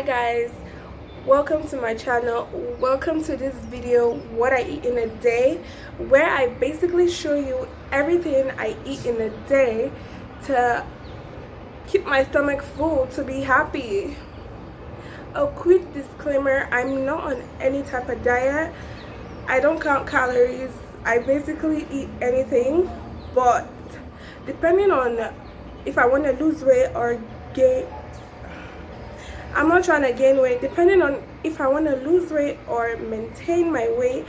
Hi guys, welcome to my channel. Welcome to this video, what I eat in a day, where I basically show you everything I eat in a day to keep my stomach full, to be happy. A quick disclaimer, I'm not on any type of diet. I don't count calories. I basically eat anything, but depending on if I want to lose weight or gain, I'm not trying to gain weight. Depending on if I want to lose weight or maintain my weight,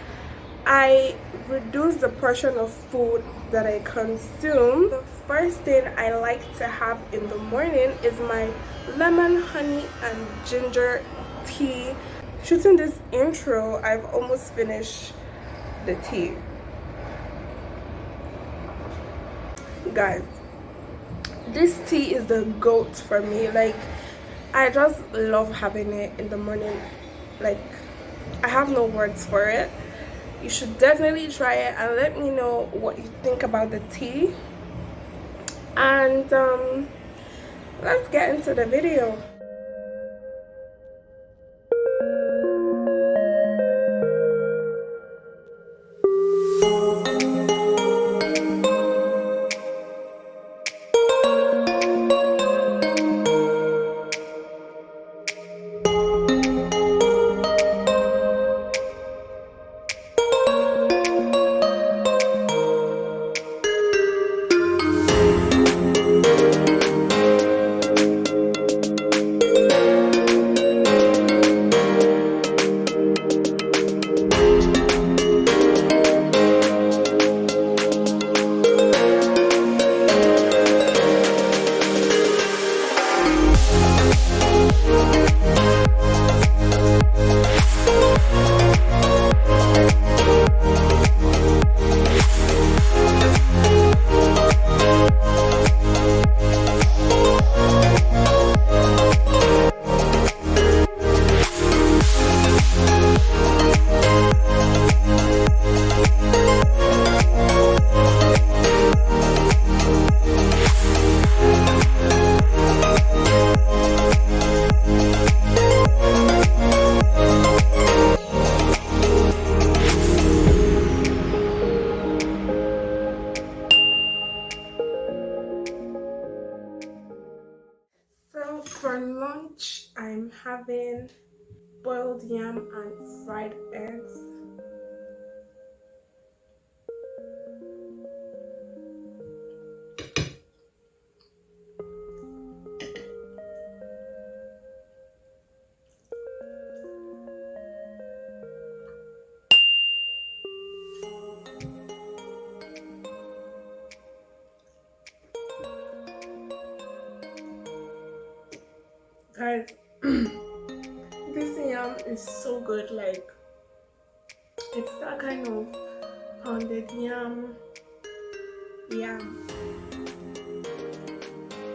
I reduce the portion of food that I consume. The first thing I like to have in the morning is my lemon, honey, and ginger tea. Shooting this intro, I've almost finished the tea. Guys, this tea is the GOAT for me. Like, I just love having it in the morning. Like, I have no words for it. You should definitely try it and let me know what you think about the tea. And let's get into the video. So for lunch, I'm having boiled yam and fried eggs. Guys, this yam is so good. Like, it's that kind of pounded yam.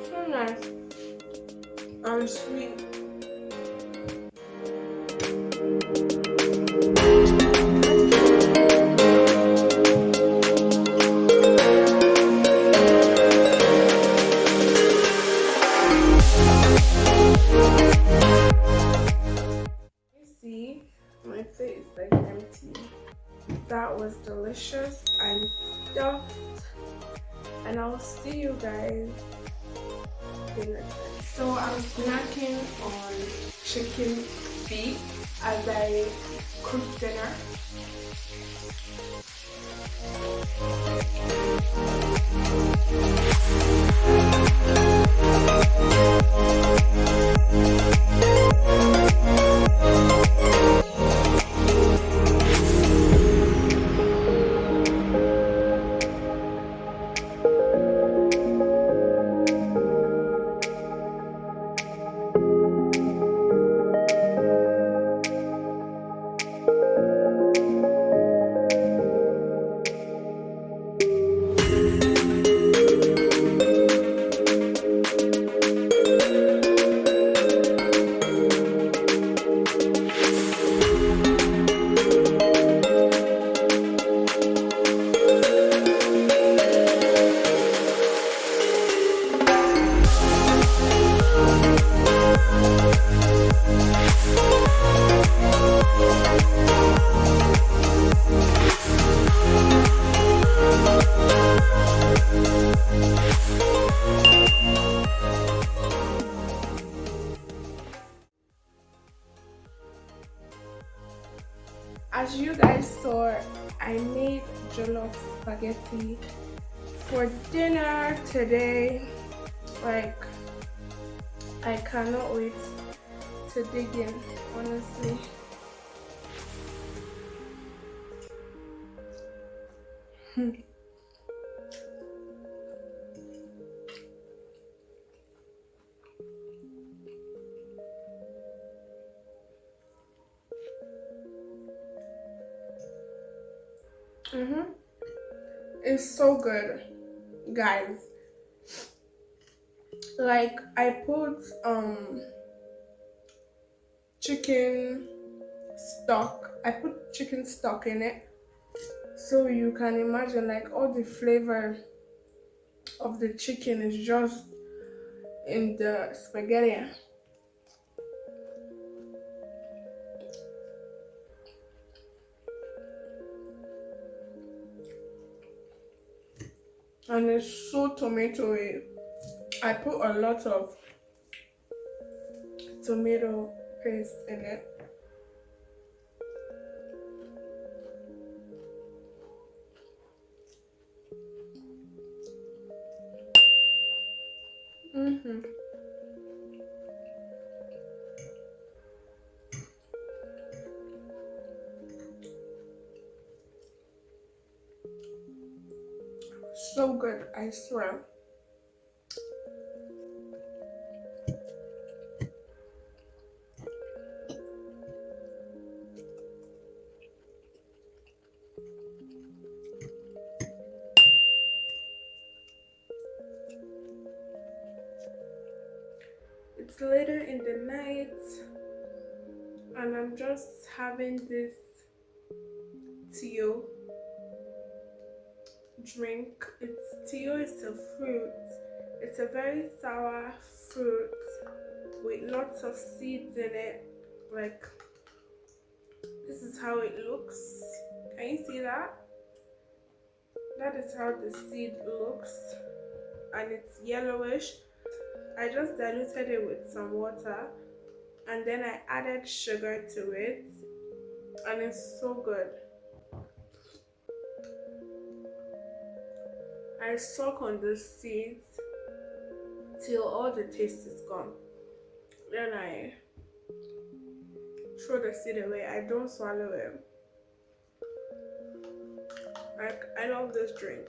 So nice and sweet. See, my plate is like empty. That was delicious. I'm stuffed, and I'll see you guys dinner time. So I'm snacking on chicken feet as I cook dinner. As you guys saw, I made jollof spaghetti for dinner today. Like, I cannot wait to dig in, honestly. It's so good, guys. Like, I put chicken stock. I put chicken stock in it, so you can imagine like all the flavor of the chicken is just in the spaghetti. And it's so tomatoey. I put a lot of tomato paste in it. So good, I swear. It's later in the night and I'm just having this Tio drink. Tio is a fruit. It's a very sour fruit with lots of seeds in it. Like, this is how it looks. Can you see that? That is how the seed looks, and it's yellowish. I just diluted it with some water and then I added sugar to it, and it's so good. I suck on the seeds till all the taste is gone. Then I throw the seed away. I don't swallow it. Like, I love this drink.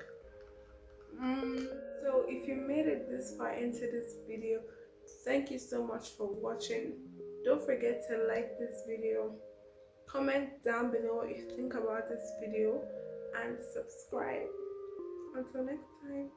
So if you made it this far into this video, thank you so much for watching. Don't forget to like this video, comment down below what you think about this video, and subscribe. Until next time.